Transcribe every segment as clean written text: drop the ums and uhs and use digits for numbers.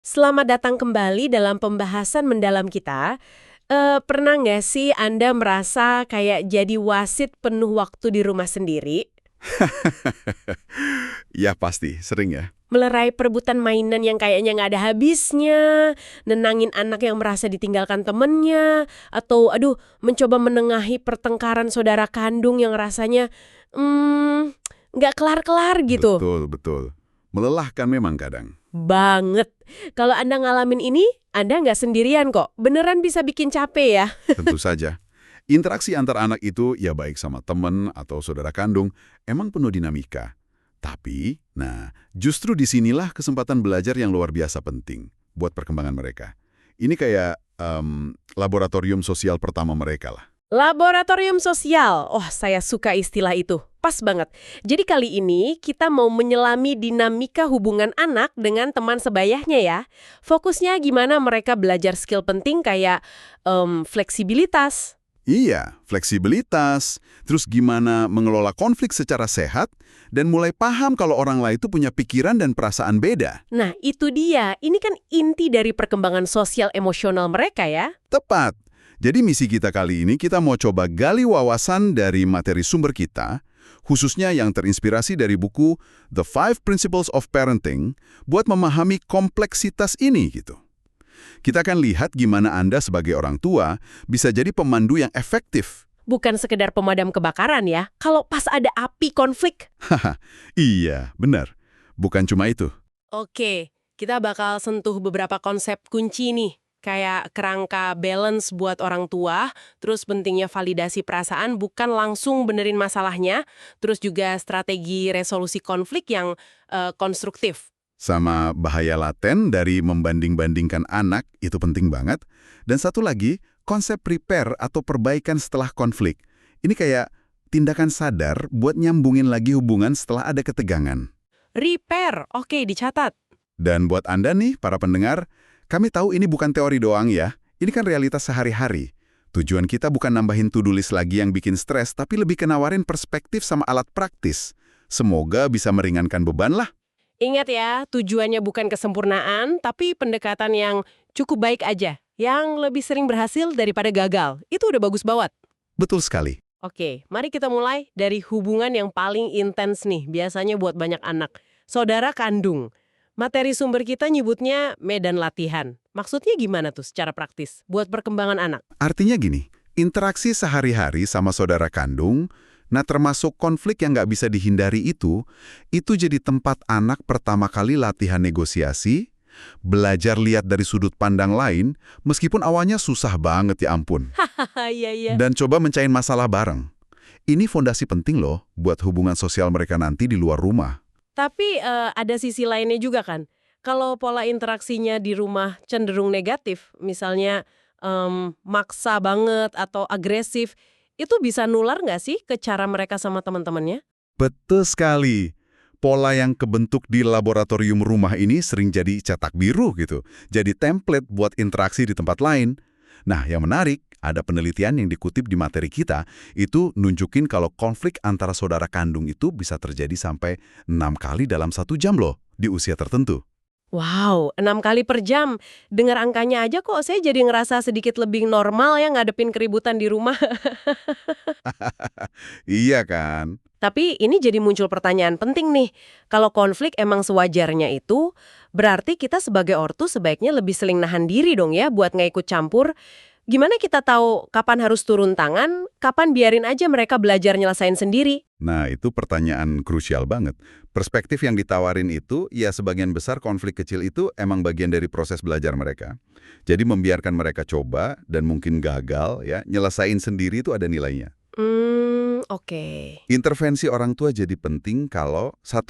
Selamat datang kembali dalam pembahasan mendalam kita. Pernah nggak sih Anda merasa kayak jadi wasit penuh waktu di rumah sendiri? Ya pasti, sering ya. Melerai perebutan mainan yang kayaknya nggak ada habisnya, nenangin anak yang merasa ditinggalkan temennya, atau mencoba menengahi pertengkaran saudara kandung yang rasanya nggak kelar-kelar gitu. Betul, betul. Melelahkan memang kadang. Banget. Kalau Anda ngalamin ini, Anda nggak sendirian kok. Beneran bisa bikin capek ya. Tentu saja. Interaksi antar anak itu ya baik sama teman atau saudara kandung, emang penuh dinamika. Tapi, justru disinilah kesempatan belajar yang luar biasa penting buat perkembangan mereka. Ini kayak laboratorium sosial pertama mereka lah. Laboratorium sosial. Oh, saya suka istilah itu. Pas banget. Jadi kali ini kita mau menyelami dinamika hubungan anak dengan teman sebayahnya ya. Fokusnya gimana mereka belajar skill penting kayak fleksibilitas. Iya, fleksibilitas, terus gimana mengelola konflik secara sehat, dan mulai paham kalau orang lain itu punya pikiran dan perasaan beda. Nah, itu dia. Ini kan inti dari perkembangan sosial emosional mereka ya. Tepat. Jadi misi kita kali ini kita mau coba gali wawasan dari materi sumber kita, khususnya yang terinspirasi dari buku The 5 Principles of Parenting, buat memahami kompleksitas ini gitu. Kita akan lihat gimana Anda sebagai orang tua bisa jadi pemandu yang efektif. Bukan sekedar pemadam kebakaran ya. Kalau pas ada api konflik. Haha, iya, benar. Bukan cuma itu. Oke, kita bakal sentuh beberapa konsep kunci nih. Kayak kerangka balance buat orang tua, terus pentingnya validasi perasaan bukan langsung benerin masalahnya, terus juga strategi resolusi konflik yang konstruktif. Sama bahaya laten dari membanding-bandingkan anak, itu penting banget. Dan satu lagi, konsep prepare atau perbaikan setelah konflik. Ini kayak tindakan sadar buat nyambungin lagi hubungan setelah ada ketegangan. Repair, oke dicatat. Dan buat Anda nih, para pendengar, kami tahu ini bukan teori doang ya. Ini kan realitas sehari-hari. Tujuan kita bukan nambahin to-do list lagi yang bikin stres, tapi lebih ke nawarin perspektif sama alat praktis. Semoga bisa meringankan beban lah. Ingat ya, tujuannya bukan kesempurnaan, tapi pendekatan yang cukup baik aja. Yang lebih sering berhasil daripada gagal. Itu udah bagus banget. Betul sekali. Oke, mari kita mulai dari hubungan yang paling intens nih, biasanya buat banyak anak. Saudara kandung. Materi sumber kita nyebutnya medan latihan. Maksudnya gimana tuh secara praktis buat perkembangan anak? Artinya gini, interaksi sehari-hari sama saudara kandung, termasuk konflik yang nggak bisa dihindari itu jadi tempat anak pertama kali latihan negosiasi, belajar lihat dari sudut pandang lain, meskipun awalnya susah banget ya ampun. Hahaha, iya. Dan coba mencahin masalah bareng. Ini fondasi penting loh buat hubungan sosial mereka nanti di luar rumah. Tapi ada sisi lainnya juga kan. Kalau pola interaksinya di rumah cenderung negatif, misalnya maksa banget atau agresif, itu bisa nular nggak sih ke cara mereka sama teman-temannya? Betul sekali. Pola yang kebentuk di laboratorium rumah ini sering jadi cetak biru gitu. Jadi template buat interaksi di tempat lain. Nah, yang menarik, ada penelitian yang dikutip di materi kita, itu nunjukin kalau konflik antara saudara kandung itu bisa terjadi sampai 6 kali dalam 1 jam loh, di usia tertentu. Wow, 6 kali per jam. Dengar angkanya aja kok saya jadi ngerasa sedikit lebih normal ya ngadepin keributan di rumah. Iya kan? Tapi ini jadi muncul pertanyaan penting nih. Kalau konflik emang sewajarnya itu, berarti kita sebagai ortu sebaiknya lebih sering nahan diri dong ya buat nggak ikut campur. Gimana kita tahu kapan harus turun tangan, kapan biarin aja mereka belajar nyelesain sendiri? Nah, itu pertanyaan krusial banget. Perspektif yang ditawarin itu, ya sebagian besar konflik kecil itu emang bagian dari proses belajar mereka. Jadi membiarkan mereka coba dan mungkin gagal, ya nyelesain sendiri itu ada nilainya. Oke. Intervensi orang tua jadi penting kalau, 1,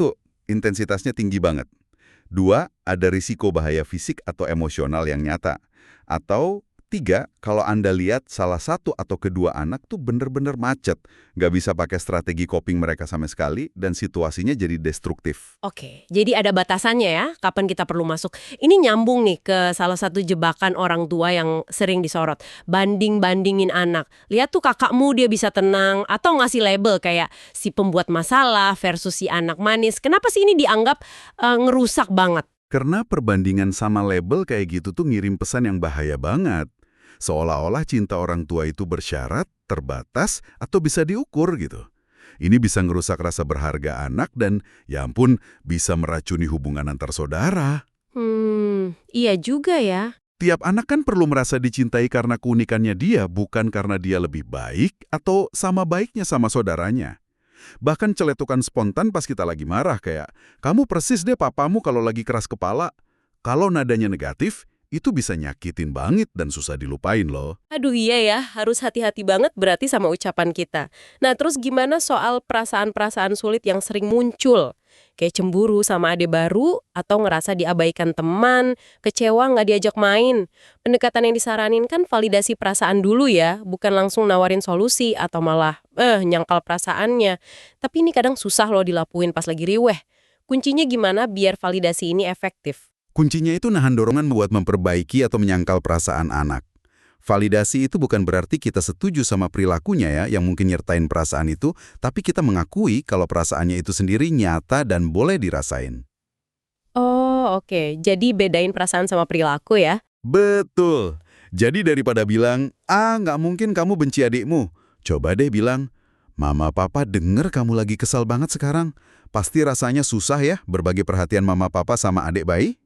intensitasnya tinggi banget. 2, ada risiko bahaya fisik atau emosional yang nyata. Atau 3, kalau Anda lihat salah satu atau kedua anak tuh bener-bener macet, nggak bisa pakai strategi coping mereka sama sekali, dan situasinya jadi destruktif. Oke, jadi ada batasannya ya, kapan kita perlu masuk. Ini nyambung nih ke salah satu jebakan orang tua yang sering disorot. Banding-bandingin anak. Lihat tuh kakakmu dia bisa tenang, atau ngasih label kayak si pembuat masalah versus si anak manis. Kenapa sih ini dianggap ngerusak banget? Karena perbandingan sama label kayak gitu tuh ngirim pesan yang bahaya banget. Seolah-olah cinta orang tua itu bersyarat, terbatas, atau bisa diukur gitu. Ini bisa ngerusak rasa berharga anak dan, ya ampun, bisa meracuni hubungan antar saudara. Iya juga ya. Tiap anak kan perlu merasa dicintai karena keunikannya dia, bukan karena dia lebih baik atau sama baiknya sama saudaranya. Bahkan celetukan spontan pas kita lagi marah kayak, kamu persis deh papamu kalau lagi keras kepala. Kalau nadanya negatif, itu bisa nyakitin banget dan susah dilupain loh. Aduh iya ya, harus hati-hati banget berarti sama ucapan kita. Nah terus gimana soal perasaan-perasaan sulit yang sering muncul? Kayak cemburu sama adik baru, atau ngerasa diabaikan teman, kecewa nggak diajak main. Pendekatan yang disaranin kan validasi perasaan dulu ya, bukan langsung nawarin solusi atau malah nyangkal perasaannya. Tapi ini kadang susah loh dilapuin pas lagi riweh. Kuncinya gimana biar validasi ini efektif? Kuncinya itu nahan dorongan buat memperbaiki atau menyangkal perasaan anak. Validasi itu bukan berarti kita setuju sama perilakunya ya, yang mungkin nyertain perasaan itu, tapi kita mengakui kalau perasaannya itu sendiri nyata dan boleh dirasain. Oh oke, jadi bedain perasaan sama perilaku ya. Betul. Jadi daripada bilang, nggak mungkin kamu benci adikmu. Coba deh bilang, Mama Papa denger kamu lagi kesal banget sekarang. Pasti rasanya susah ya berbagi perhatian Mama Papa sama adik bayi.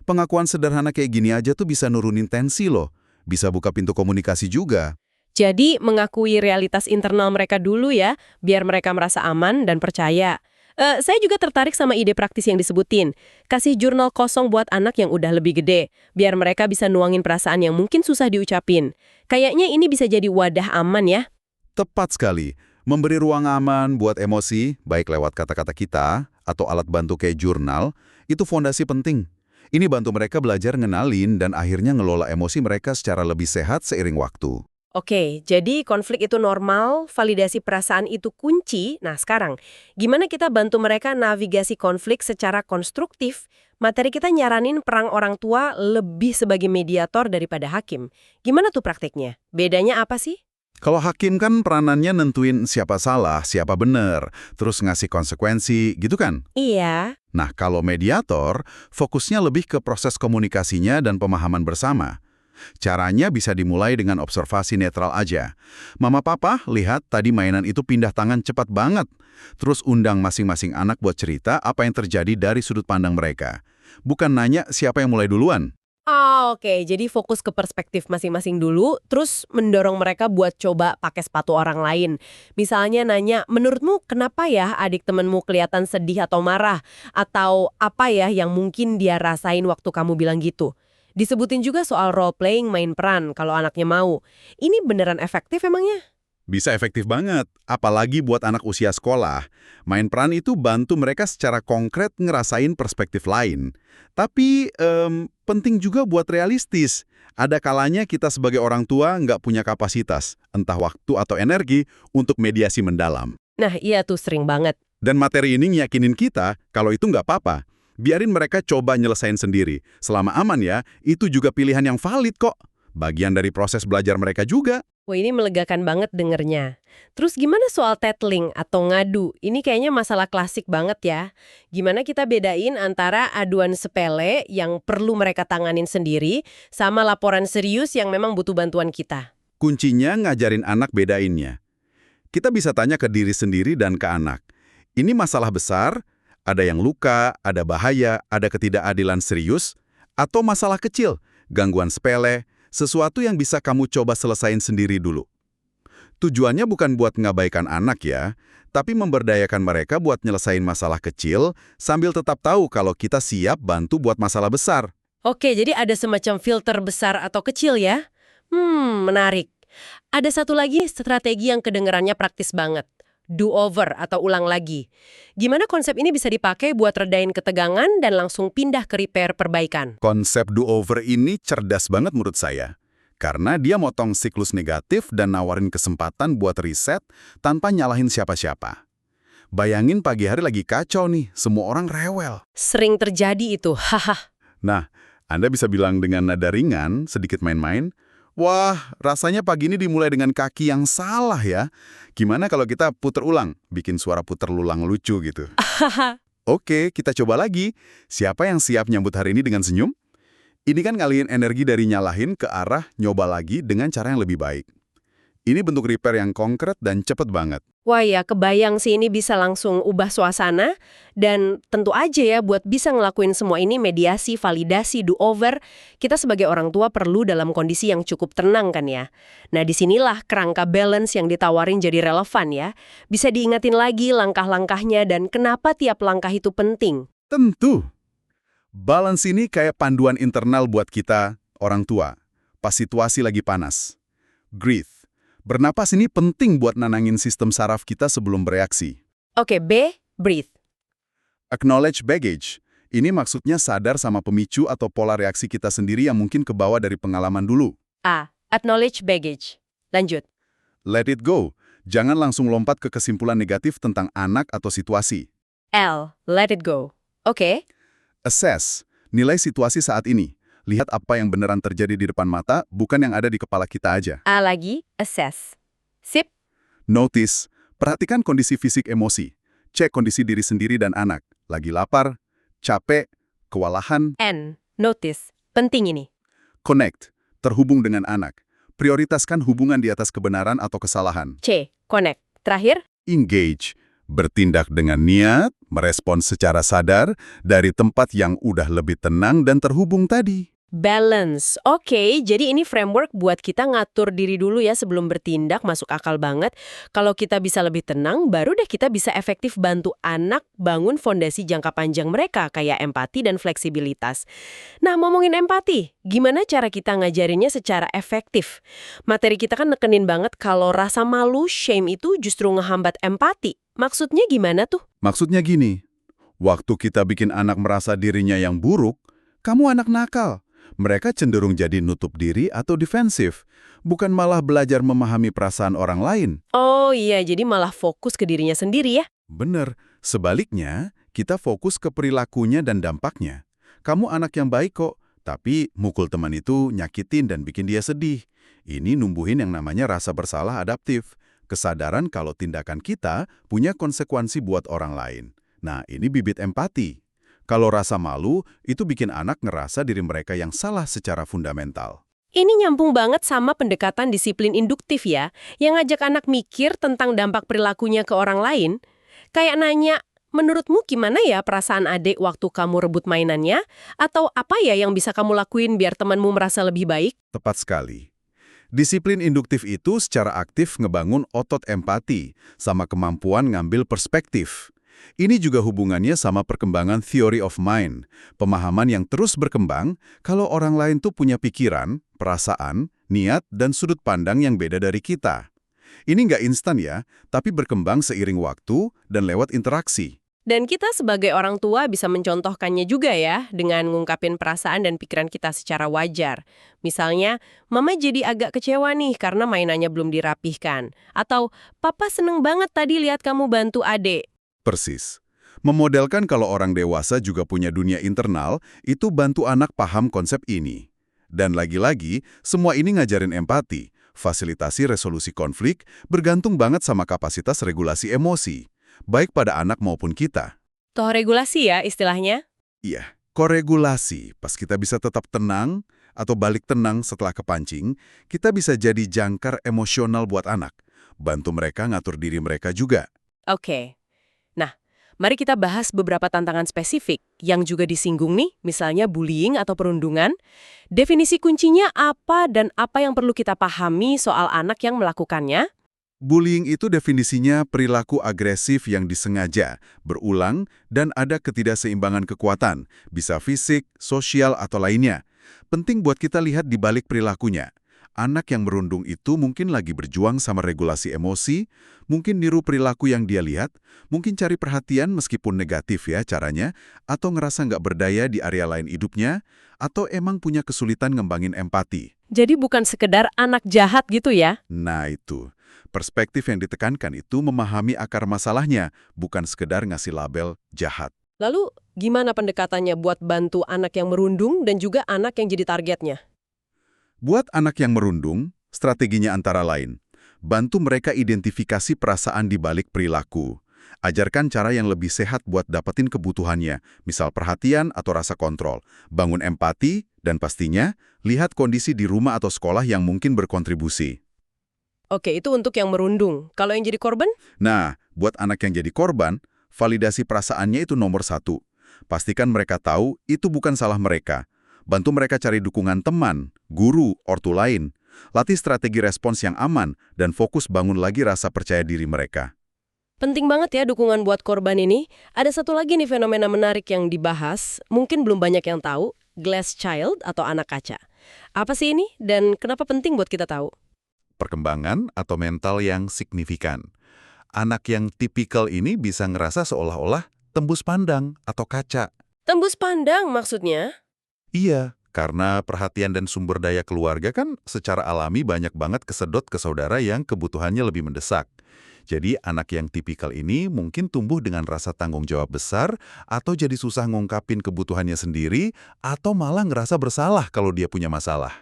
Pengakuan sederhana kayak gini aja tuh bisa nurunin tensi loh. Bisa buka pintu komunikasi juga. Jadi mengakui realitas internal mereka dulu ya, biar mereka merasa aman dan percaya. Saya juga tertarik sama ide praktis yang disebutin. Kasih jurnal kosong buat anak yang udah lebih gede, biar mereka bisa nuangin perasaan yang mungkin susah diucapin. Kayaknya ini bisa jadi wadah aman ya. Tepat sekali. Memberi ruang aman buat emosi, baik lewat kata-kata kita atau alat bantu kayak jurnal, itu fondasi penting. Ini bantu mereka belajar ngenalin dan akhirnya ngelola emosi mereka secara lebih sehat seiring waktu. Oke, jadi konflik itu normal, validasi perasaan itu kunci. Nah sekarang, gimana kita bantu mereka navigasi konflik secara konstruktif? Materi kita nyaranin perang orang tua lebih sebagai mediator daripada hakim. Gimana tuh praktiknya? Bedanya apa sih? Kalau hakim kan peranannya nentuin siapa salah, siapa benar, terus ngasih konsekuensi, gitu kan? Iya. Nah, kalau mediator, fokusnya lebih ke proses komunikasinya dan pemahaman bersama. Caranya bisa dimulai dengan observasi netral aja. Mama Papa, lihat tadi mainan itu pindah tangan cepat banget. Terus undang masing-masing anak buat cerita apa yang terjadi dari sudut pandang mereka. Bukan nanya siapa yang mulai duluan. Oke. Jadi fokus ke perspektif masing-masing dulu, terus mendorong mereka buat coba pakai sepatu orang lain. Misalnya nanya, menurutmu kenapa ya adik temenmu kelihatan sedih atau marah? Atau apa ya yang mungkin dia rasain waktu kamu bilang gitu? Disebutin juga soal role playing main peran kalau anaknya mau. Ini beneran efektif emangnya? Bisa efektif banget, apalagi buat anak usia sekolah. Main peran itu bantu mereka secara konkret ngerasain perspektif lain. Tapi penting juga buat realistis. Ada kalanya kita sebagai orang tua nggak punya kapasitas, entah waktu atau energi, untuk mediasi mendalam. Nah iya tuh sering banget. Dan materi ini ngiyakinin kita kalau itu nggak apa-apa. Biarin mereka coba nyelesain sendiri. Selama aman ya, itu juga pilihan yang valid kok. Bagian dari proses belajar mereka juga. Wah ini melegakan banget dengernya. Terus gimana soal tattling atau ngadu? Ini kayaknya masalah klasik banget ya. Gimana kita bedain antara aduan sepele yang perlu mereka tanganin sendiri sama laporan serius yang memang butuh bantuan kita? Kuncinya ngajarin anak bedainnya. Kita bisa tanya ke diri sendiri dan ke anak. Ini masalah besar, ada yang luka, ada bahaya, ada ketidakadilan serius, atau masalah kecil, gangguan sepele, sesuatu yang bisa kamu coba selesain sendiri dulu. Tujuannya bukan buat ngabaikan anak ya, tapi memberdayakan mereka buat nyelesain masalah kecil sambil tetap tahu kalau kita siap bantu buat masalah besar. Oke, jadi ada semacam filter besar atau kecil ya? Menarik. Ada satu lagi strategi yang kedengerannya praktis banget. Do over atau ulang lagi. Gimana konsep ini bisa dipakai buat redain ketegangan dan langsung pindah ke repair perbaikan? Konsep do-over ini cerdas banget menurut saya. Karena dia motong siklus negatif dan nawarin kesempatan buat riset tanpa nyalahin siapa-siapa. Bayangin pagi hari lagi kacau nih, semua orang rewel. Sering terjadi itu, haha. Nah, Anda bisa bilang dengan nada ringan, sedikit main-main, wah, rasanya pagi ini dimulai dengan kaki yang salah ya. Gimana kalau kita puter ulang, bikin suara puter ulang lucu gitu. Oke, kita coba lagi. Siapa yang siap nyambut hari ini dengan senyum? Ini kan ngalihin energi dari nyalahin ke arah nyoba lagi dengan cara yang lebih baik. Ini bentuk repair yang konkret dan cepet banget. Wah ya, kebayang sih ini bisa langsung ubah suasana, dan tentu aja ya buat bisa ngelakuin semua ini mediasi, validasi, do-over, kita sebagai orang tua perlu dalam kondisi yang cukup tenang kan ya. Nah disinilah kerangka balance yang ditawarin jadi relevan ya. Bisa diingatin lagi langkah-langkahnya dan kenapa tiap langkah itu penting. Tentu. Balance ini kayak panduan internal buat kita, orang tua. Pas situasi lagi panas. Breathe. Bernapas ini penting buat nanangin sistem saraf kita sebelum bereaksi. Oke, B, breathe. Acknowledge baggage. Ini maksudnya sadar sama pemicu atau pola reaksi kita sendiri yang mungkin kebawa dari pengalaman dulu. A, acknowledge baggage. Lanjut. Let it go. Jangan langsung lompat ke kesimpulan negatif tentang anak atau situasi. L, let it go. Oke. Assess. Nilai situasi saat ini. Lihat apa yang beneran terjadi di depan mata, bukan yang ada di kepala kita aja. A lagi, assess. Sip. Notice. Perhatikan kondisi fisik emosi. Cek kondisi diri sendiri dan anak. Lagi lapar, capek, kewalahan. N, notice. Penting ini. Connect. Terhubung dengan anak. Prioritaskan hubungan di atas kebenaran atau kesalahan. C, connect. Terakhir, Engage. Bertindak dengan niat, merespons secara sadar, dari tempat yang udah lebih tenang dan terhubung tadi. balance. Oke, jadi ini framework buat kita ngatur diri dulu ya sebelum bertindak, masuk akal banget. Kalau kita bisa lebih tenang, baru deh kita bisa efektif bantu anak bangun fondasi jangka panjang mereka, kayak empati dan fleksibilitas. Nah, ngomongin empati, gimana cara kita ngajarinnya secara efektif? Materi kita kan nekenin banget kalau rasa malu, shame itu justru ngehambat empati. Maksudnya gimana tuh? Maksudnya gini, waktu kita bikin anak merasa dirinya yang buruk, kamu anak nakal. Mereka cenderung jadi nutup diri atau defensif, bukan malah belajar memahami perasaan orang lain. Oh iya, jadi malah fokus ke dirinya sendiri ya? Bener, sebaliknya, kita fokus ke perilakunya dan dampaknya. Kamu anak yang baik kok, tapi mukul teman itu nyakitin dan bikin dia sedih. Ini numbuhin yang namanya rasa bersalah adaptif. Kesadaran kalau tindakan kita punya konsekuensi buat orang lain. Nah, ini bibit empati. Kalau rasa malu, itu bikin anak ngerasa diri mereka yang salah secara fundamental. Ini nyambung banget sama pendekatan disiplin induktif ya, yang ngajak anak mikir tentang dampak perilakunya ke orang lain. Kayak nanya, menurutmu gimana ya perasaan adik waktu kamu rebut mainannya? Atau apa ya yang bisa kamu lakuin biar temanmu merasa lebih baik? Tepat sekali. Disiplin induktif itu secara aktif ngebangun otot empati, sama kemampuan ngambil perspektif. Ini juga hubungannya sama perkembangan theory of mind, pemahaman yang terus berkembang kalau orang lain tuh punya pikiran, perasaan, niat, dan sudut pandang yang beda dari kita. Ini nggak instan ya, tapi berkembang seiring waktu dan lewat interaksi. Dan kita sebagai orang tua bisa mencontohkannya juga ya, dengan ngungkapin perasaan dan pikiran kita secara wajar. Misalnya, Mama jadi agak kecewa nih karena mainannya belum dirapihkan. Atau, Papa seneng banget tadi lihat kamu bantu adek. Persis. Memodelkan kalau orang dewasa juga punya dunia internal, itu bantu anak paham konsep ini. Dan lagi-lagi, semua ini ngajarin empati, fasilitasi resolusi konflik, bergantung banget sama kapasitas regulasi emosi, baik pada anak maupun kita. Toh regulasi ya istilahnya? Iya, koregulasi. Pas kita bisa tetap tenang, atau balik tenang setelah kepancing, kita bisa jadi jangkar emosional buat anak, bantu mereka ngatur diri mereka juga. Oke. Nah, mari kita bahas beberapa tantangan spesifik yang juga disinggung nih, misalnya bullying atau perundungan. Definisi kuncinya apa dan apa yang perlu kita pahami soal anak yang melakukannya? Bullying itu definisinya perilaku agresif yang disengaja, berulang, dan ada ketidakseimbangan kekuatan, bisa fisik, sosial, atau lainnya. Penting buat kita lihat di balik perilakunya. Anak yang merundung itu mungkin lagi berjuang sama regulasi emosi, mungkin niru perilaku yang dia lihat, mungkin cari perhatian meskipun negatif ya caranya, atau ngerasa nggak berdaya di area lain hidupnya, atau emang punya kesulitan ngembangin empati. Jadi bukan sekedar anak jahat gitu ya? Nah itu, perspektif yang ditekankan itu memahami akar masalahnya, bukan sekedar ngasih label jahat. Lalu gimana pendekatannya buat bantu anak yang merundung dan juga anak yang jadi targetnya? Buat anak yang merundung, strateginya antara lain, bantu mereka identifikasi perasaan di balik perilaku. Ajarkan cara yang lebih sehat buat dapetin kebutuhannya, misal perhatian atau rasa kontrol. Bangun empati, dan pastinya, lihat kondisi di rumah atau sekolah yang mungkin berkontribusi. Oke, itu untuk yang merundung. Kalau yang jadi korban? Nah, buat anak yang jadi korban, validasi perasaannya itu nomor satu. Pastikan mereka tahu itu bukan salah mereka. Bantu mereka cari dukungan teman, guru, ortu lain. Latih strategi respons yang aman, dan fokus bangun lagi rasa percaya diri mereka. Penting banget ya dukungan buat korban ini. Ada satu lagi nih fenomena menarik yang dibahas, mungkin belum banyak yang tahu, glass child atau anak kaca. Apa sih ini dan kenapa penting buat kita tahu? Perkembangan atau mental yang signifikan. Anak yang tipikal ini bisa ngerasa seolah-olah tembus pandang atau kaca. Tembus pandang maksudnya? Iya, karena perhatian dan sumber daya keluarga kan secara alami banyak banget kesedot ke saudara yang kebutuhannya lebih mendesak. Jadi anak yang tipikal ini mungkin tumbuh dengan rasa tanggung jawab besar atau jadi susah ngungkapin kebutuhannya sendiri atau malah ngerasa bersalah kalau dia punya masalah.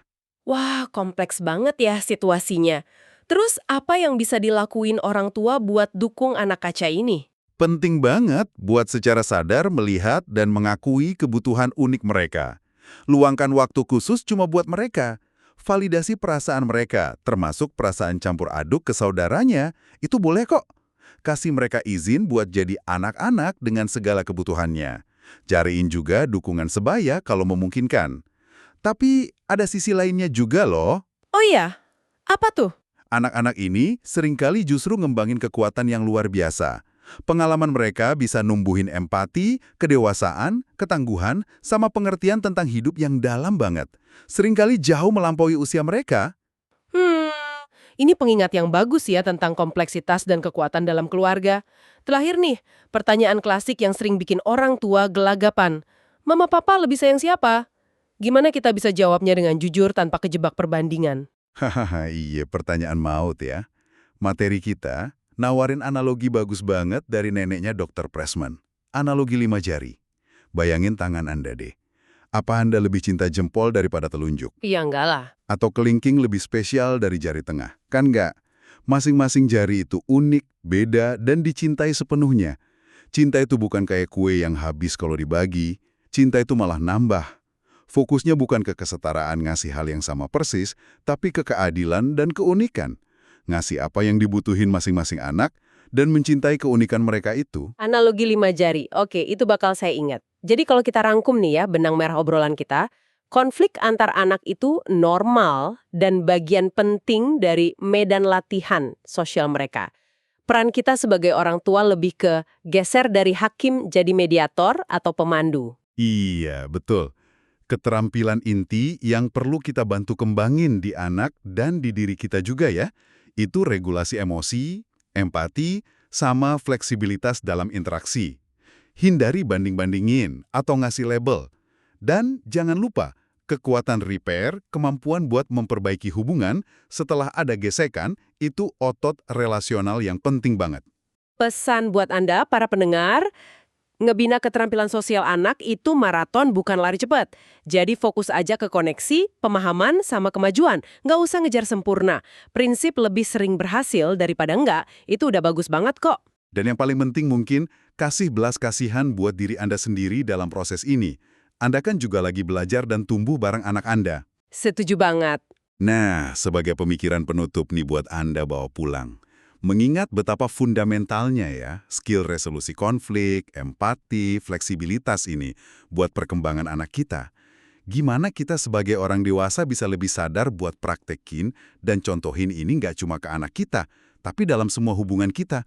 Wah, kompleks banget ya situasinya. Terus apa yang bisa dilakuin orang tua buat dukung anak kaca ini? Penting banget buat secara sadar melihat dan mengakui kebutuhan unik mereka. Luangkan waktu khusus cuma buat mereka. Validasi perasaan mereka, termasuk perasaan campur aduk ke saudaranya, itu boleh kok. Kasih mereka izin buat jadi anak-anak dengan segala kebutuhannya. Cariin juga dukungan sebaya kalau memungkinkan. Tapi ada sisi lainnya juga loh. Oh iya, apa tuh? Anak-anak ini seringkali justru ngembangin kekuatan yang luar biasa. Pengalaman mereka bisa numbuhin empati, kedewasaan, ketangguhan, sama pengertian tentang hidup yang dalam banget. Seringkali jauh melampaui usia mereka. Hmm, ini pengingat yang bagus ya tentang kompleksitas dan kekuatan dalam keluarga. Terakhir nih, pertanyaan klasik yang sering bikin orang tua gelagapan. Mama papa lebih sayang siapa? Gimana kita bisa jawabnya dengan jujur tanpa kejebak perbandingan? Hahaha, iya pertanyaan maut ya. Materi kita nawarin analogi bagus banget dari neneknya Dr. Pressman. Analogi 5 jari. Bayangin tangan Anda deh. Apa Anda lebih cinta jempol daripada telunjuk? Iya enggak lah. Atau kelingking lebih spesial dari jari tengah? Kan nggak? Masing-masing jari itu unik, beda, dan dicintai sepenuhnya. Cinta itu bukan kayak kue yang habis kalau dibagi. Cinta itu malah nambah. Fokusnya bukan ke kesetaraan ngasih hal yang sama persis, tapi ke keadilan dan keunikan. Ngasih apa yang dibutuhin masing-masing anak, dan mencintai keunikan mereka itu. Analogi 5 jari. Oke, itu bakal saya ingat. Jadi kalau kita rangkum nih ya, benang merah obrolan kita, konflik antar anak itu normal dan bagian penting dari medan latihan sosial mereka. Peran kita sebagai orang tua lebih ke geser dari hakim jadi mediator atau pemandu. Iya, betul. Keterampilan inti yang perlu kita bantu kembangin di anak dan di diri kita juga ya, itu regulasi emosi, empati, sama fleksibilitas dalam interaksi. Hindari banding-bandingin atau ngasih label. Dan jangan lupa, kekuatan repair, kemampuan buat memperbaiki hubungan setelah ada gesekan, itu otot relasional yang penting banget. Pesan buat Anda, para pendengar, ngebina keterampilan sosial anak itu maraton bukan lari cepat. Jadi fokus aja ke koneksi, pemahaman, sama kemajuan. Nggak usah ngejar sempurna. Prinsip lebih sering berhasil daripada enggak, itu udah bagus banget kok. Dan yang paling penting mungkin, kasih belas kasihan buat diri Anda sendiri dalam proses ini. Anda kan juga lagi belajar dan tumbuh bareng anak Anda. Setuju banget. Nah, sebagai pemikiran penutup nih buat Anda bawa pulang. Mengingat betapa fundamentalnya ya, skill resolusi konflik, empati, fleksibilitas ini buat perkembangan anak kita. Gimana kita sebagai orang dewasa bisa lebih sadar buat praktekin dan contohin ini nggak cuma ke anak kita, tapi dalam semua hubungan kita.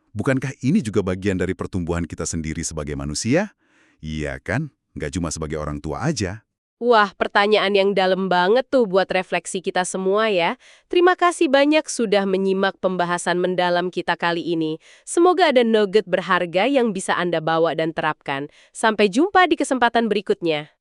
Bukankah ini juga bagian dari pertumbuhan kita sendiri sebagai manusia? Iya kan? Nggak cuma sebagai orang tua aja. Wah, pertanyaan yang dalam banget tuh buat refleksi kita semua ya. Terima kasih banyak sudah menyimak pembahasan mendalam kita kali ini. Semoga ada nugget berharga yang bisa Anda bawa dan terapkan. Sampai jumpa di kesempatan berikutnya.